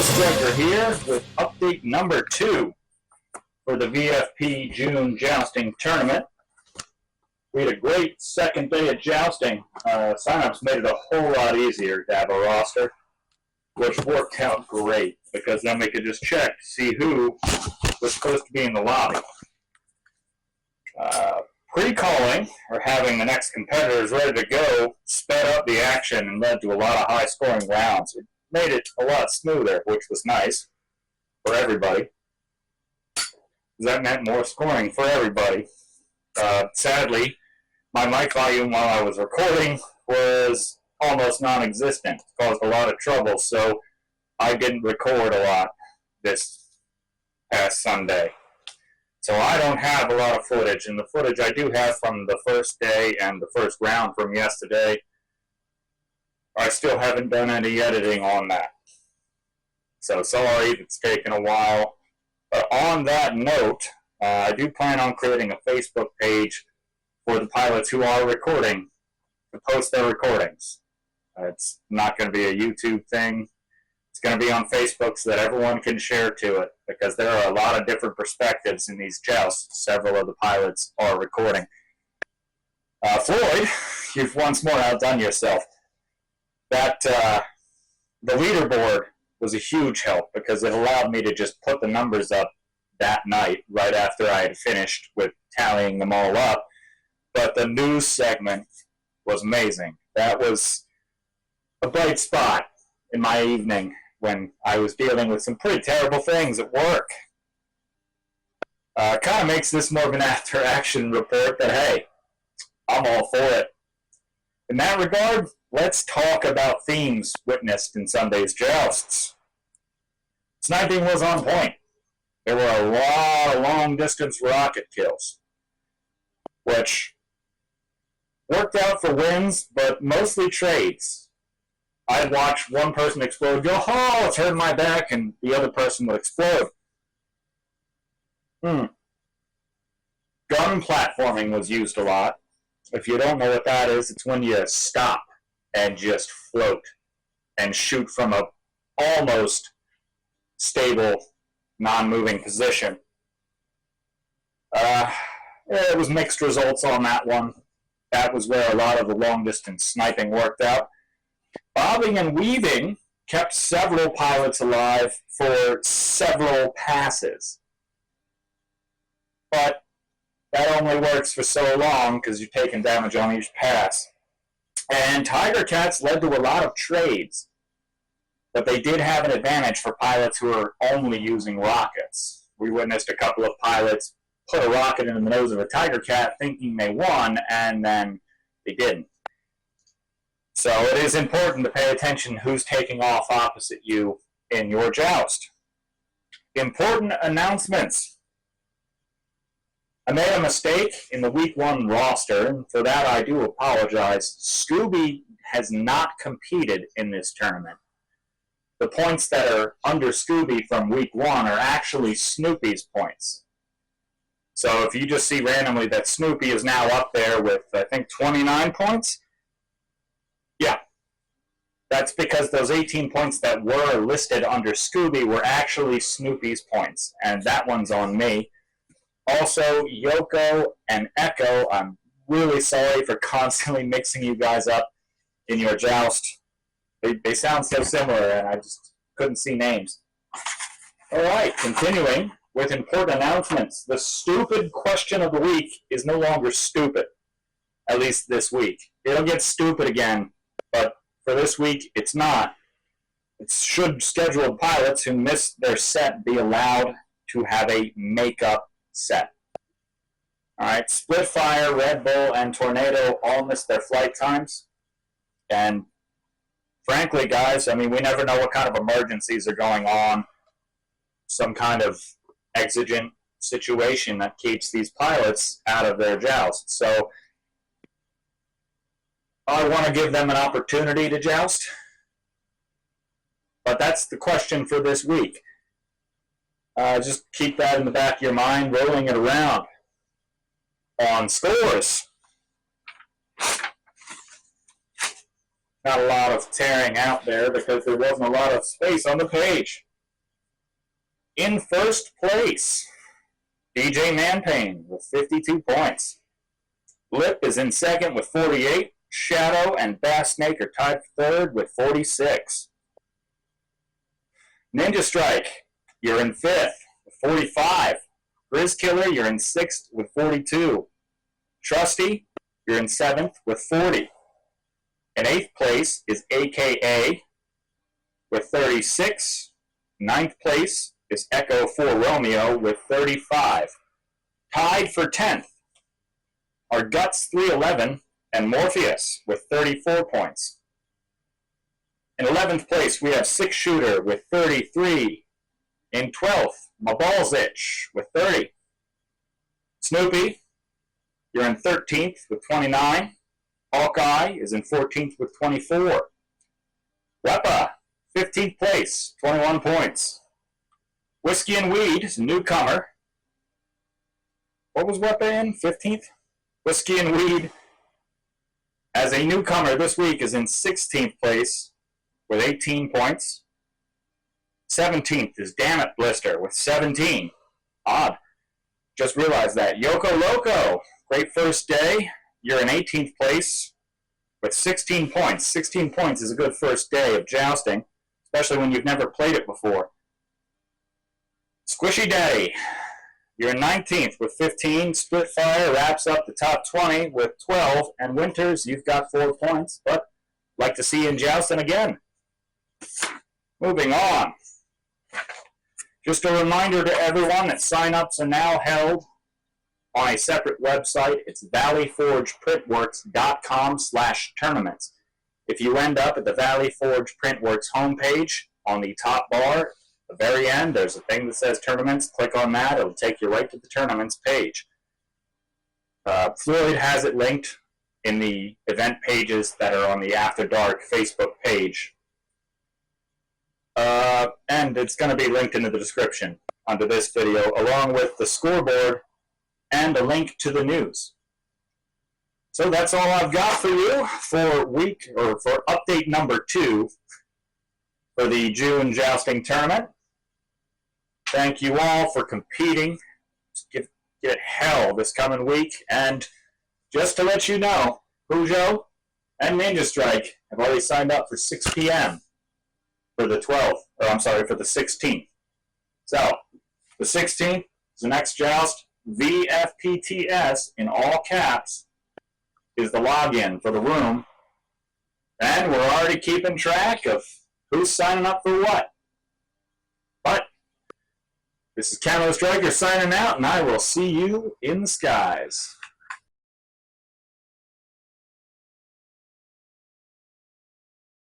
Striker here with update number 2 for the VFP June Jousting Tournament. We had a great second day of jousting. Signups made it a whole lot easier to have a roster, which worked out great because then we could just check to see who was supposed to be in the lobby. Pre-calling, or having the next competitors ready to go, sped up the action and led to a lot of high-scoring rounds. It made it a lot smoother, which was nice for everybody. That meant more scoring for everybody. Sadly, my mic volume while I was recording was almost non-existent. It caused a lot of trouble, so I didn't record a lot this past Sunday. So I don't have a lot of footage, and the footage I do have from the first day and the first round from yesterday, I still haven't done any editing on that. So sorry if it's taken a while. But on that note, I do plan on creating a Facebook page for the pilots who are recording to post their recordings. It's not going to be a YouTube thing. It's going to be on Facebook so that everyone can share to it, because there are a lot of different perspectives in these jousts. Several of the pilots are recording. Floyd, you've once more outdone yourself. That the leaderboard was a huge help because it allowed me to just put the numbers up that night right after I had finished with tallying them all up. But the news segment was amazing. That was a bright spot in my evening when I was dealing with some pretty terrible things at work. Kind of makes this more of an after-action report that, hey, I'm all for it. In that regard, let's talk about themes witnessed in Sunday's jousts. Sniping was on point. There were a lot of long-distance rocket kills, which worked out for wins, but mostly trades. I'd watch one person explode, go, oh, it's hurting my back, and the other person would explode. Gun platforming was used a lot. If you don't know what that is, it's when you stop and just float and shoot from a almost stable, non-moving position. It was mixed results on that one. That was where a lot of the long-distance sniping worked out. Bobbing and weaving kept several pilots alive for several passes. But that only works for so long because you're taking damage on each pass. And Tiger Cats led to a lot of trades. But they did have an advantage for pilots who are only using rockets. We witnessed a couple of pilots put a rocket in the nose of a Tiger Cat thinking they won, and then they didn't. So it is important to pay attention who's taking off opposite you in your joust. Important announcements. I made a mistake in the Week 1 roster, and for that I do apologize. Scooby has not competed in this tournament. The points that are under Scooby from Week 1 are actually Snoopy's points. So if you just see randomly that Snoopy is now up there with, I think, 29 points, yeah, that's because those 18 points that were listed under Scooby were actually Snoopy's points, and that one's on me. Also, Yoko and Echo, I'm really sorry for constantly mixing you guys up in your joust. They sound so similar, and I just couldn't see names. All right, continuing with important announcements. The stupid question of the week is no longer stupid, at least this week. It'll get stupid again, but for this week, it's not. It should scheduled pilots who miss their set be allowed to have a makeup set. All right, Splitfire, Red Bull, and Tornado all missed their flight times. And frankly, guys, I mean, we never know what kind of emergencies are going on. Some kind of exigent situation that keeps these pilots out of their joust. So I want to give them an opportunity to joust. But that's the question for this week. Just keep that in the back of your mind, rolling it around. On scores. Not a lot of tearing out there because there wasn't a lot of space on the page. In first place, DJ Manpain with 52 points. Lip is in second with 48. Shadow and Bass Snake are tied for third with 46. Ninja Strike, you're in fifth with 45. Grizz Killer, you're in sixth with 42. Trusty, you're in seventh with 40. In eighth place is AKA with 36. Ninth place is Echo 4 Romeo with 35. Tied for 10th are Guts 311 and Morpheus with 34 points. In 11th place, we have Six Shooter with 33. In 12th, My Balls Itch with 30. Snoopy, you're in 13th with 29. Hawkeye is in 14th with 24. Wepa, 15th place, 21 points. Whiskey and Weed is a newcomer. What was Wepa in? 15th? Whiskey and Weed, as a newcomer this week, is in 16th place with 18 points. 17th is Damn It Blister with 17. Odd. Just realized that. Yoko Loco, great first day. You're in 18th place with 16 points. 16 points is a good first day of jousting, especially when you've never played it before. Squishy Daddy, you're in 19th with 15. Splitfire wraps up the top 20 with 12. And Winters, you've got 4 points, but like to see you in jousting again. Moving on. Just a reminder to everyone that sign-ups are now held on a separate website. It's valleyforgeprintworks.com/tournaments. If you end up at the Valley Forge Printworks homepage, on the top bar, at the very end, there's a thing that says tournaments. Click on that. It'll take you right to the tournaments page. Floyd has it linked in the event pages that are on the After Dark Facebook page. And it's going to be linked in the description under this video, along with the scoreboard and a link to the news. So that's all I've got for you for update number 2 for the June Jousting Tournament. Thank you all for competing. Get hell this coming week. And just to let you know, Peugeot and Ninja Strike have already signed up for 6 p.m. for the 12th, for the 16th. So, the 16th is the next joust. VFPTS in all caps is the login for the room. And we're already keeping track of who's signing up for what. But this is Camo Striker signing out, and I will see you in the skies.